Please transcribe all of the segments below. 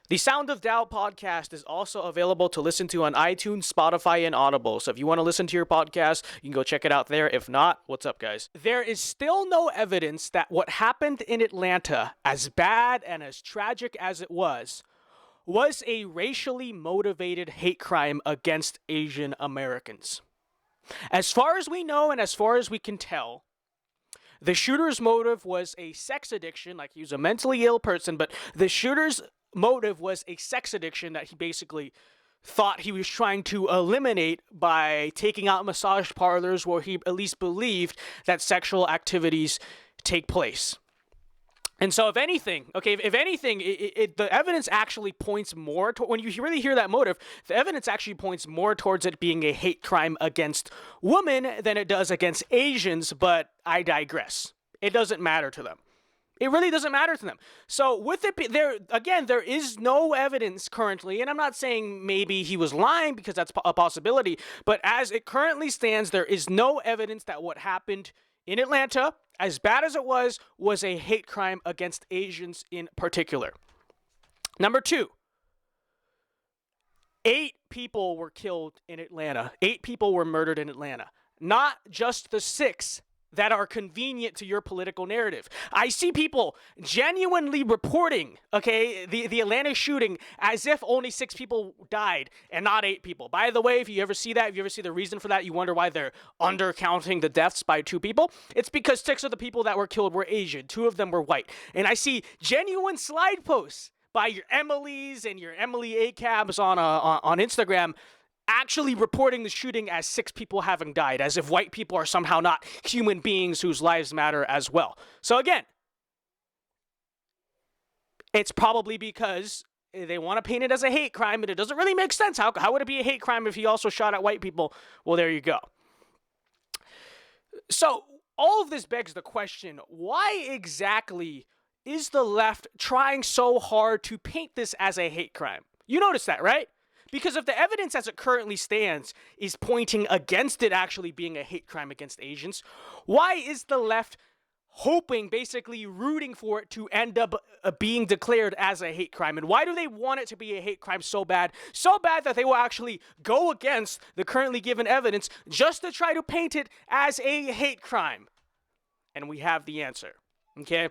The Sound of Doubt podcast is also available to listen to on iTunes, Spotify, and Audible. So if you want to listen to your podcast, you can go check it out there. If not, what's up, guys? There is still no evidence that what happened in Atlanta, as bad and as tragic as it was a racially motivated hate crime against Asian Americans. As far as we know and as far as we can tell, the shooter's motive was a sex addiction, like he was a mentally ill person, but the shooter's motive was a sex addiction that he basically thought he was trying to eliminate by taking out massage parlors where he at least believed that sexual activities take place. And so if anything, the evidence actually points more to, when you really hear that motive, the evidence actually points more towards it being a hate crime against women than it does against Asians, but I digress. It doesn't matter to them. It really doesn't matter to them. So with it, there is no evidence currently, and I'm not saying maybe he was lying because that's a possibility, but as it currently stands, there is no evidence that what happened in Atlanta, as bad as it was a hate crime against Asians in particular. Number 2, 8 people were killed in Atlanta. 8 people were murdered in Atlanta. Not just the 6 that are convenient to your political narrative. I see people genuinely reporting, the Atlanta shooting as if only 6 people died and not 8 people. By the way, if you ever see the reason for that, you wonder why they're undercounting the deaths by 2 people. It's because 6 of the people that were killed were Asian. 2 of them were white. And I see genuine slide posts by your Emily's and your Emily ACABs on Instagram actually reporting the shooting as 6 people having died, as if white people are somehow not human beings whose lives matter as well. So again, it's probably because they want to paint it as a hate crime, but it doesn't really make sense. How would it be a hate crime if he also shot at white people? Well, there you go. So all of this begs the question, why exactly is the left trying so hard to paint this as a hate crime? You notice that, right? Because if the evidence as it currently stands is pointing against it actually being a hate crime against Asians, why is the left hoping, basically rooting for it to end up being declared as a hate crime? And why do they want it to be a hate crime so bad that they will actually go against the currently given evidence just to try to paint it as a hate crime? And we have the answer, okay?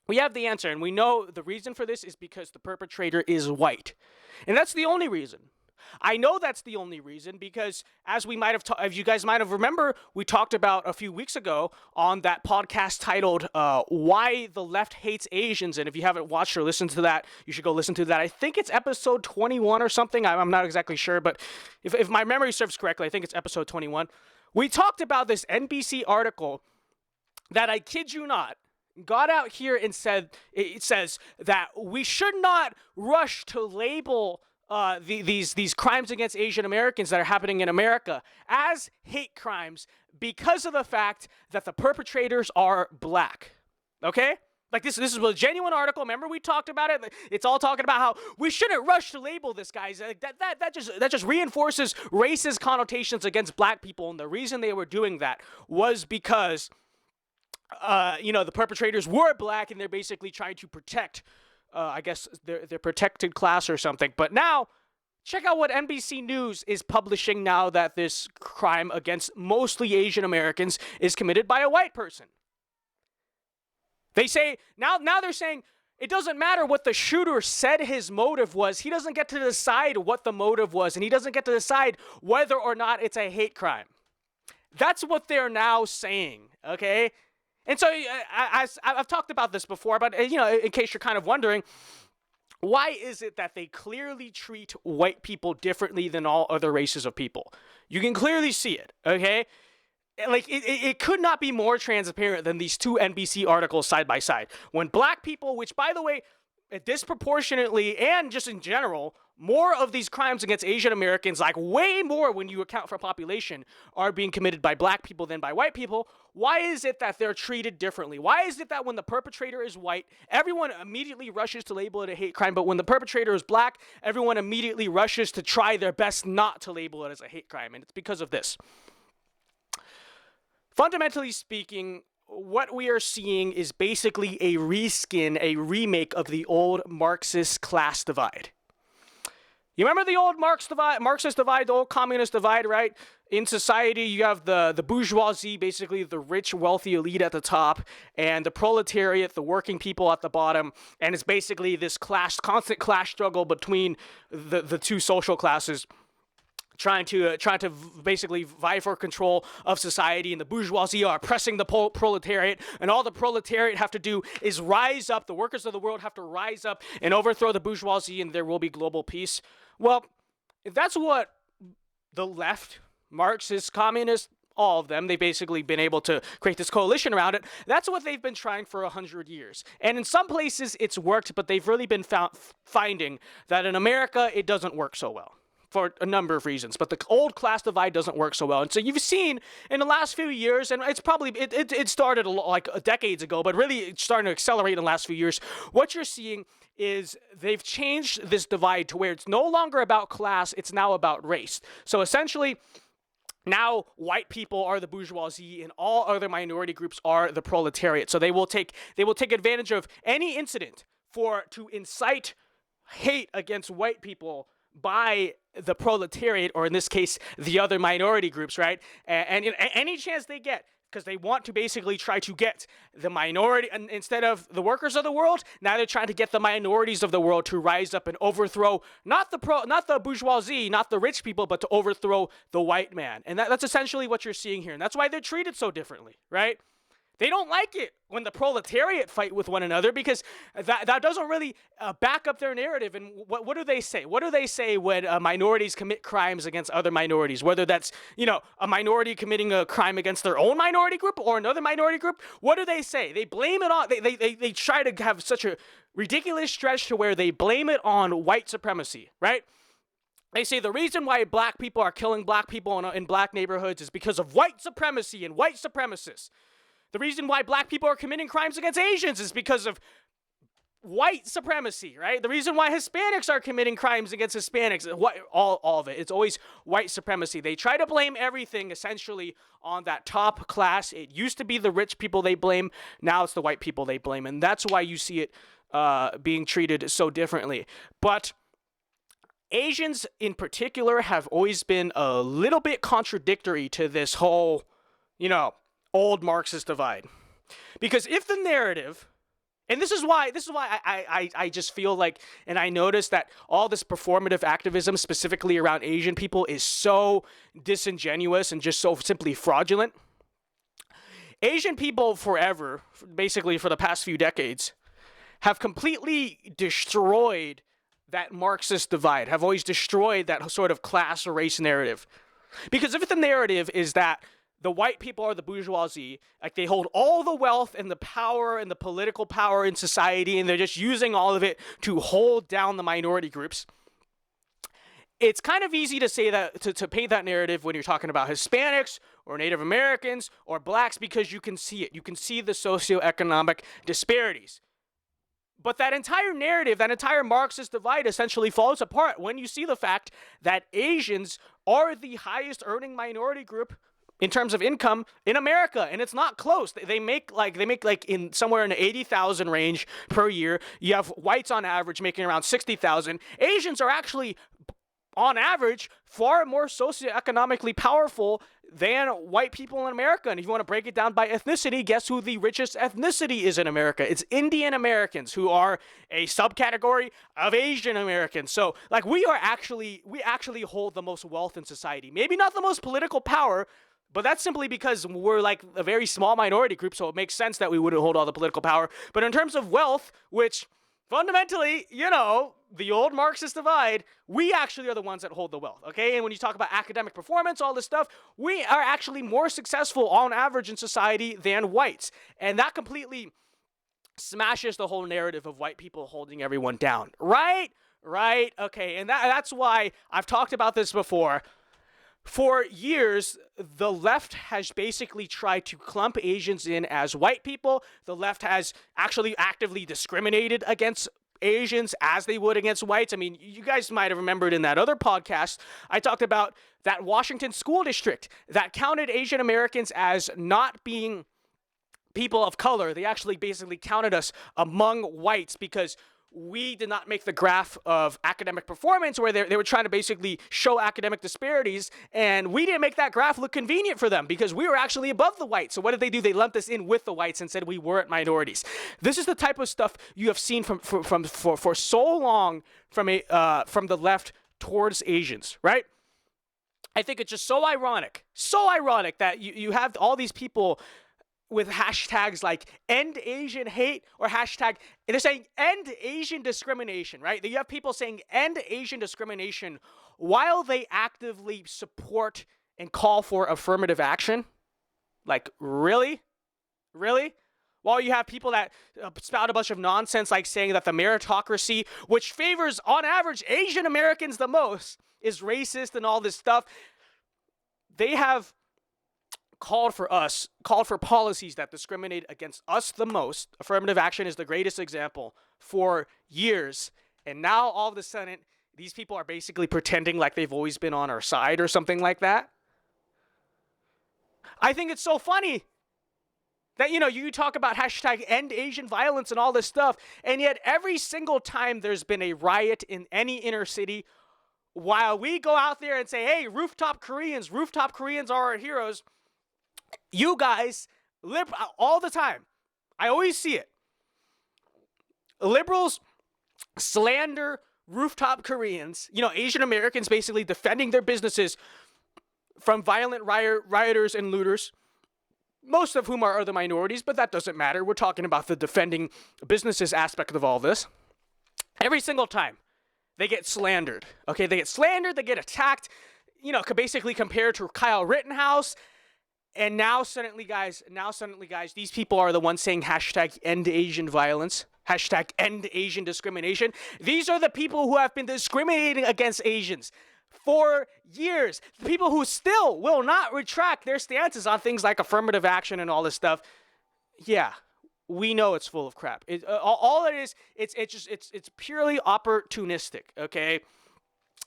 We have the answer, and we know the reason for this is because the perpetrator is white. And that's the only reason. I know that's the only reason because as we might have, if you guys might have remember, we talked about a few weeks ago on that podcast titled Why the Left Hates Asians. And if you haven't watched or listened to that, you should go listen to that. I think it's episode 21 or something. I'm not exactly sure, but if my memory serves correctly, I think it's episode 21. We talked about this NBC article that, I kid you not, got out here and said, it says that we should not rush to label these crimes against Asian Americans that are happening in America as hate crimes because of the fact that the perpetrators are black. Okay? Like this is a genuine article. Remember we talked about it? It's all talking about how we shouldn't rush to label this, guys. That just reinforces racist connotations against black people. And the reason they were doing that was because the perpetrators were black and they're basically trying to protect, I guess, their protected class or something. But now, check out what NBC News is publishing now that this crime against mostly Asian Americans is committed by a white person. They say, now they're saying, it doesn't matter what the shooter said his motive was. He doesn't get to decide what the motive was, and he doesn't get to decide whether or not it's a hate crime. That's what they're now saying, okay? And so I've talked about this before, but in case you're kind of wondering, why is it that they clearly treat white people differently than all other races of people? You can clearly see it, okay? Like it could not be more transparent than these 2 NBC articles side by side. When black people, which by the way, disproportionately and just in general, more of these crimes against Asian Americans, like way more when you account for population, are being committed by black people than by white people. Why is it that they're treated differently? Why is it that when the perpetrator is white, everyone immediately rushes to label it a hate crime, but when the perpetrator is black, everyone immediately rushes to try their best not to label it as a hate crime? And it's because of this. Fundamentally speaking, what we are seeing is basically a reskin, a remake of the old Marxist class divide. You remember the old Marxist divide, the old communist divide, right? In society, you have the bourgeoisie, basically the rich, wealthy elite at the top, and the proletariat, the working people at the bottom. And it's basically this constant class struggle between the two social classes, trying to basically vie for control of society. And the bourgeoisie are oppressing the proletariat, and all the proletariat have to do is rise up. The workers of the world have to rise up and overthrow the bourgeoisie, and there will be global peace. Well, if that's what the left, Marxists, communists, all of them, they've basically been able to create this coalition around it. That's what they've been trying for 100 years. And in some places it's worked, but they've really been finding that in America it doesn't work so well, for a number of reasons. But the old class divide doesn't work so well. And so you've seen in the last few years, and it's probably, it started like decades ago, but really it's starting to accelerate in the last few years. What you're seeing is they've changed this divide to where it's no longer about class, it's now about race. So essentially, now white people are the bourgeoisie and all other minority groups are the proletariat. So they will take advantage of any incident to incite hate against white people by the proletariat, or in this case, the other minority groups, right? And any chance they get, because they want to basically try to get the minority, and instead of the workers of the world, now they're trying to get the minorities of the world to rise up and overthrow not the bourgeoisie, not the rich people, but to overthrow the white man. And that's essentially what you're seeing here. And that's why they're treated so differently, right? They don't like it when the proletariat fight with one another, because that doesn't really back up their narrative. And what do they say? What do they say when minorities commit crimes against other minorities? Whether that's, a minority committing a crime against their own minority group or another minority group, what do they say? They blame it on, they try to have such a ridiculous stretch to where they blame it on white supremacy, right? They say the reason why black people are killing black people in black neighborhoods is because of white supremacy and white supremacists. The reason why black people are committing crimes against Asians is because of white supremacy, right? The reason why Hispanics are committing crimes against Hispanics, all of it, it's always white supremacy. They try to blame everything essentially on that top class. It used to be the rich people they blame, now it's the white people they blame, and that's why you see it being treated so differently. But Asians in particular have always been a little bit contradictory to this whole, old Marxist divide. Because if the narrative, and this is why I just feel like, and I notice that all this performative activism specifically around Asian people is so disingenuous and just so simply fraudulent. Asian people forever, basically for the past few decades, have completely destroyed that Marxist divide, have always destroyed that sort of class or race narrative. Because if the narrative is that the white people are the bourgeoisie, like they hold all the wealth and the power and the political power in society, and they're just using all of it to hold down the minority groups, it's kind of easy to say that, to paint that narrative when you're talking about Hispanics or Native Americans or blacks, because you can see it. You can see the socioeconomic disparities. But that entire narrative, that entire Marxist divide essentially falls apart when you see the fact that Asians are the highest earning minority group in terms of income in America, and it's not close. They make like in somewhere in the 80,000 range per year. You have whites on average making around 60,000. Asians are actually, on average, far more socioeconomically powerful than white people in America. And if you want to break it down by ethnicity, guess who the richest ethnicity is in America? It's Indian Americans, who are a subcategory of Asian Americans. So we actually hold the most wealth in society. Maybe not the most political power, but that's simply because we're like a very small minority group, so it makes sense that we wouldn't hold all the political power. But in terms of wealth, which fundamentally, the old Marxist divide, we actually are the ones that hold the wealth, okay? And when you talk about academic performance, all this stuff, we are actually more successful on average in society than whites. And that completely smashes the whole narrative of white people holding everyone down, right? Okay, and that's why I've talked about this before. For years, the left has basically tried to clump Asians in as white people. The left has actually actively discriminated against Asians as they would against whites. I mean, you guys might have remembered in that other podcast, I talked about that Washington school district that counted Asian Americans as not being people of color. They actually basically counted us among whites because we did not make the graph of academic performance where they were trying to basically show academic disparities, and we didn't make that graph look convenient for them because we were actually above the whites. So what did they do? They lumped us in with the whites and said we weren't minorities. This is the type of stuff you have seen for so long from the left towards Asians, right? I think it's just so ironic that you have all these people with hashtags like end Asian hate or hashtag, they're saying end Asian discrimination, right? You have people saying end Asian discrimination while they actively support and call for affirmative action. Like, really? Really? While you have people that spout a bunch of nonsense like saying that the meritocracy, which favors on average Asian Americans the most, is racist and all this stuff. They have called for policies that discriminate against us the most. Affirmative action is the greatest example for years. And now all of a sudden, these people are basically pretending like they've always been on our side or something like that. I think it's so funny that, you talk about hashtag end Asian violence and all this stuff, and yet every single time there's been a riot in any inner city, while we go out there and say, hey, rooftop Koreans are our heroes, you guys, all the time, I always see it. Liberals slander rooftop Koreans, Asian Americans basically defending their businesses from violent rioters and looters, most of whom are other minorities, but that doesn't matter. We're talking about the defending businesses aspect of all this. Every single time they get slandered, okay? They get slandered, they get attacked, basically compared to Kyle Rittenhouse. And now suddenly, guys, these people are the ones saying hashtag end Asian violence, hashtag end Asian discrimination. These are the people who have been discriminating against Asians for years. The people who still will not retract their stances on things like affirmative action and all this stuff. Yeah, we know it's full of crap. All it is, it's purely opportunistic, okay?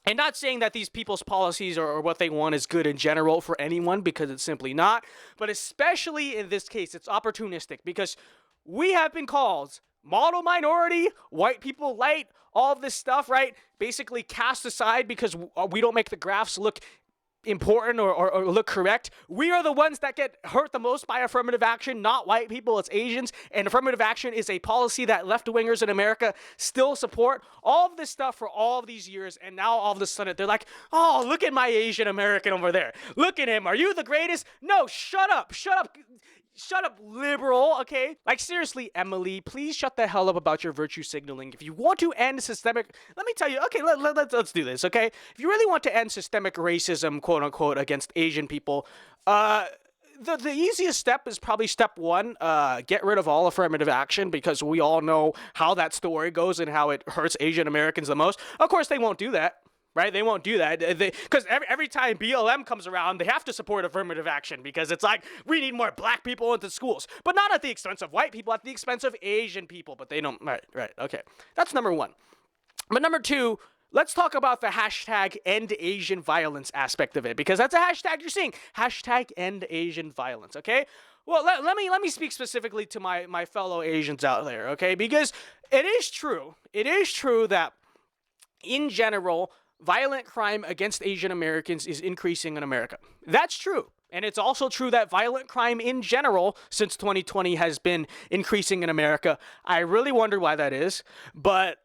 And not saying that these people's policies or what they want is good in general for anyone, because it's simply not. But especially in this case, it's opportunistic because we have been called model minority, white people light, all of this stuff, right? Basically cast aside because we don't make the graphs look important or look correct. We are the ones that get hurt the most by affirmative action, not white people, it's Asians. And affirmative action is a policy that left-wingers in America still support. All of this stuff for all of these years, and now all of a sudden they're like, oh, look at my Asian American over there. Look at him. Are you the greatest? No, shut up, liberal, okay? Like, seriously, Emily, please shut the hell up about your virtue signaling. If you want to end systemic, let me tell you, okay, let's do this, okay? If you really want to end systemic racism, quote unquote, against Asian people, the easiest step is probably step one, get rid of all affirmative action, because we all know how that story goes and how it hurts Asian Americans the most. Of course, they won't do that. Right? They won't do that because every time BLM comes around, they have to support affirmative action because it's like, we need more black people into schools, but not at the expense of white people, at the expense of Asian people, but they don't, right, okay. That's number one. But number two, let's talk about the hashtag end Asian violence aspect of it, because that's a hashtag you're seeing, hashtag end Asian violence, okay? Well, let me speak specifically to my fellow Asians out there, okay? Because it is true that in general, violent crime against Asian Americans is increasing in America. That's true. And it's also true that violent crime in general since 2020 has been increasing in America. I really wonder why that is, but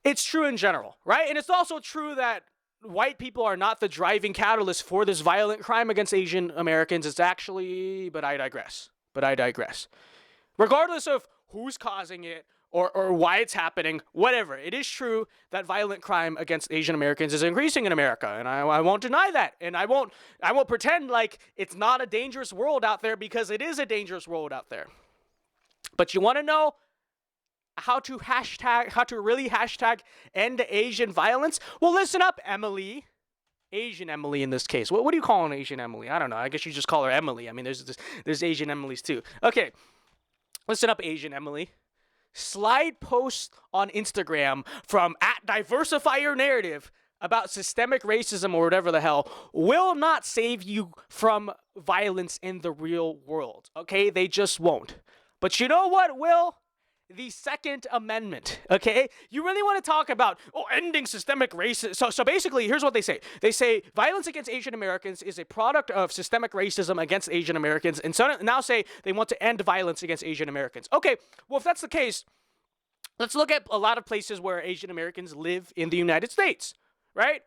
it's true in general, right? And it's also true that white people are not the driving catalyst for this violent crime against Asian Americans. It's actually, but I digress. Regardless of who's causing it, or why it's happening, whatever. It is true that violent crime against Asian Americans is increasing in America, and I won't deny that. And I won't pretend like it's not a dangerous world out there, because it is a dangerous world out there. But you want to know how to really hashtag end Asian violence? Well, listen up, Emily. Asian Emily in this case. What do you call an Asian Emily? I don't know. I guess you just call her Emily. I mean, there's Asian Emilys too. Okay. Listen up, Asian Emily. Slide posts on Instagram from @diversify your narrative about systemic racism or whatever the hell will not save you from violence in the real world, okay? They just won't. But you know what will? The Second Amendment, okay? You really want to talk about, ending systemic racism. So basically, here's what they say. They say violence against Asian Americans is a product of systemic racism against Asian Americans, and so now say they want to end violence against Asian Americans. Okay, well, if that's the case, let's look at a lot of places where Asian Americans live in the United States, right?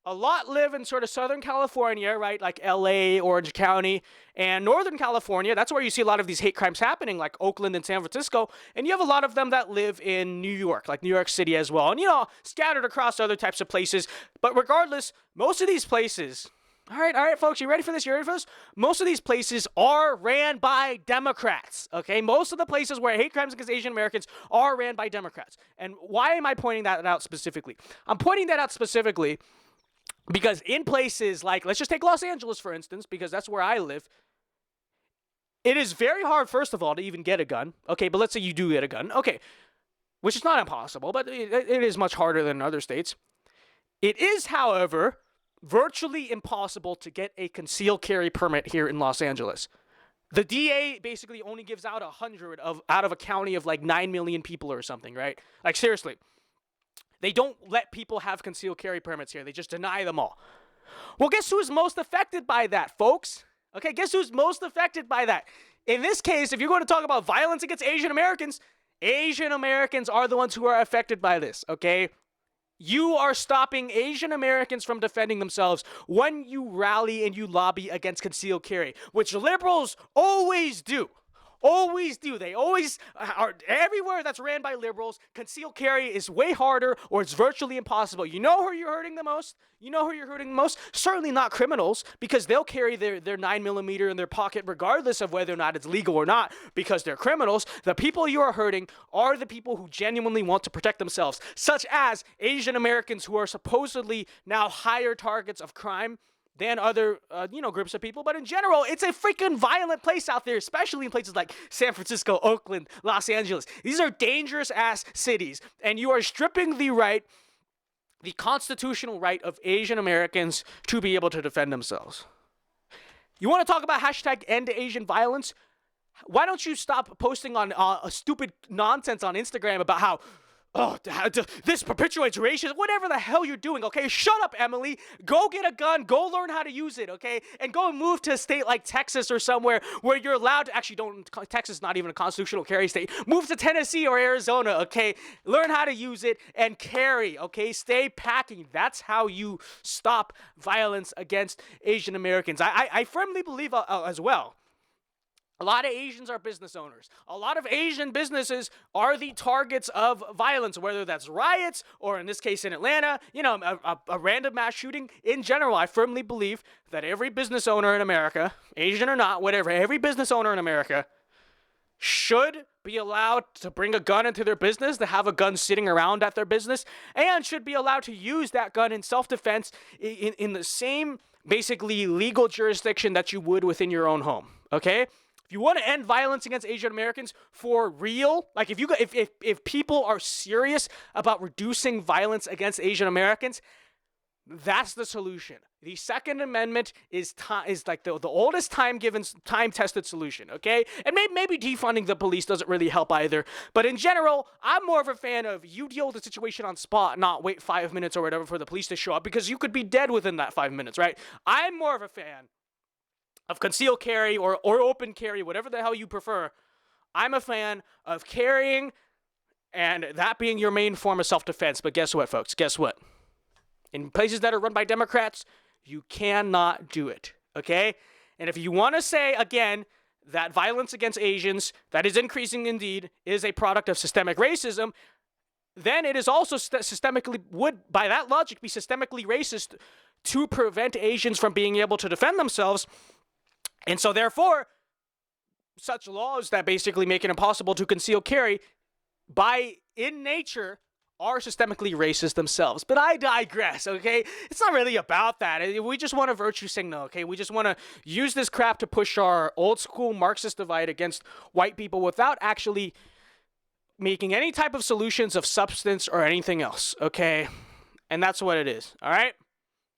A lot live in sort of Southern California, right? Like LA, Orange County, and Northern California. That's where you see a lot of these hate crimes happening, like Oakland and San Francisco. And you have a lot of them that live in New York, like New York City as well. And, scattered across other types of places. But regardless, most of these places, all right, folks, you ready for this? You ready for this? Most of these places are ran by Democrats, okay? Most of the places where hate crimes against Asian Americans are ran by Democrats. And why am I pointing that out specifically? I'm pointing that out specifically because in places like, let's just take Los Angeles, for instance, because that's where I live. It is very hard, first of all, to even get a gun. Okay, but let's say you do get a gun. Okay, which is not impossible, but it is much harder than in other states. It is, however, virtually impossible to get a concealed carry permit here in Los Angeles. The DA basically only gives out 100 out of a county of like 9 million people or something, right? Like, seriously. They don't let people have concealed carry permits here. They just deny them all. Well, guess who's most affected by that, folks? Okay, guess who's most affected by that? In this case, if you're going to talk about violence against Asian Americans are the ones who are affected by this, okay? You are stopping Asian Americans from defending themselves when you rally and you lobby against concealed carry, which liberals always do. Always do. They always are. Everywhere that's ran by liberals, concealed carry is way harder or it's virtually impossible. You know who you're hurting the most? Certainly not criminals, because they'll carry their 9mm in their pocket regardless of whether or not it's legal or not, because they're criminals. The people you are hurting are the people who genuinely want to protect themselves, such as Asian Americans who are supposedly now higher targets of crime than other, groups of people. But in general, it's a freaking violent place out there, especially in places like San Francisco, Oakland, Los Angeles. These are dangerous-ass cities, and you are stripping the constitutional right of Asian Americans to be able to defend themselves. You want to talk about #EndAsianViolence? Why don't you stop posting on a stupid nonsense on Instagram about how this perpetuates racism, whatever the hell you're doing, okay? Shut up, Emily. Go get a gun. Go learn how to use it, okay? And go and move to a state like Texas or somewhere where you're allowed to, Texas is not even a constitutional carry state. Move to Tennessee or Arizona, okay? Learn how to use it and carry, okay? Stay packing. That's how you stop violence against Asian Americans. I firmly believe as well. A lot of Asians are business owners. A lot of Asian businesses are the targets of violence, whether that's riots or, in this case in Atlanta, a random mass shooting. In general, I firmly believe that every business owner in America, Asian or not, whatever, every business owner in America should be allowed to bring a gun into their business, to have a gun sitting around at their business, and should be allowed to use that gun in self-defense in the same, basically, legal jurisdiction that you would within your own home, okay? If you want to end violence against Asian Americans for real, like if people are serious about reducing violence against Asian Americans, that's the solution. The Second Amendment is like the oldest time-tested solution, okay? And maybe defunding the police doesn't really help either. But in general, I'm more of a fan of you deal with the situation on spot, not wait 5 minutes or whatever for the police to show up, because you could be dead within that 5 minutes, right? I'm more of a fan of concealed carry or open carry, whatever the hell you prefer. I'm a fan of carrying and that being your main form of self-defense. But guess what, folks? Guess what? In places that are run by Democrats, you cannot do it, okay? And if you want to say, again, that violence against Asians, that is increasing indeed, is a product of systemic racism, then it is also would, by that logic, be systemically racist to prevent Asians from being able to defend themselves. And so, therefore, such laws that basically make it impossible to conceal carry, in nature, are systemically racist themselves. But I digress, okay? It's not really about that. We just want a virtue signal, okay? We just want to use this crap to push our old-school Marxist divide against white people without actually making any type of solutions of substance or anything else, okay? And that's what it is. All right?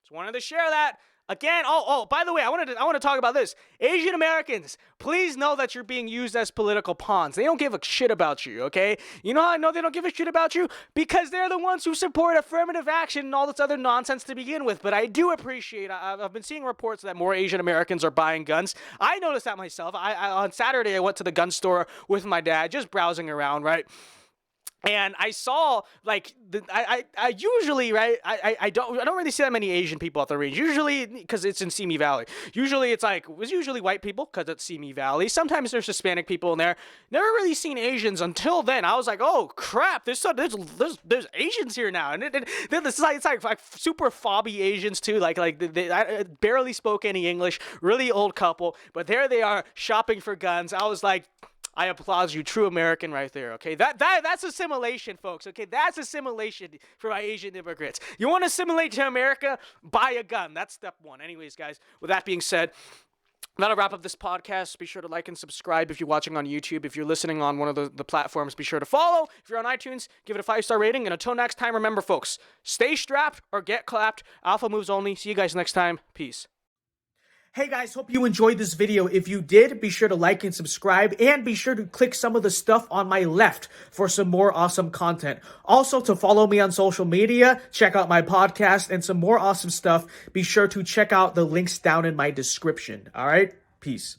Just wanted to share that. Again, by the way, I want to talk about this. Asian Americans, please know that you're being used as political pawns. They don't give a shit about you, okay? You know how I know they don't give a shit about you? Because they're the ones who support affirmative action and all this other nonsense to begin with. But I do appreciate, I've been seeing reports that more Asian Americans are buying guns. I noticed that myself. On Saturday, I went to the gun store with my dad, just browsing around, right? And I saw, like, I usually, right, I don't really see that many Asian people at the range. Usually, because it's in Simi Valley. Usually, it's usually white people, because it's Simi Valley. Sometimes there's Hispanic people in there. Never really seen Asians until then. I was like, oh, crap, there's Asians here now. And it's like super fobby Asians, too. I barely spoke any English, really old couple. But there they are, shopping for guns. I was like, I applaud you, true American right there, okay? That's assimilation, folks, okay? That's assimilation for my Asian immigrants. You want to assimilate to America? Buy a gun. That's step one. Anyways, guys, with that being said, that'll wrap up this podcast. Be sure to like and subscribe if you're watching on YouTube. If you're listening on one of the platforms, be sure to follow. If you're on iTunes, give it a 5-star rating. And until next time, remember, folks, stay strapped or get clapped. Alpha moves only. See you guys next time. Peace. Hey guys, hope you enjoyed this video. If you did, be sure to like and subscribe, and be sure to click some of the stuff on my left for some more awesome content. Also, to follow me on social media, check out my podcast, and some more awesome stuff, be sure to check out the links down in my description. All right? Peace.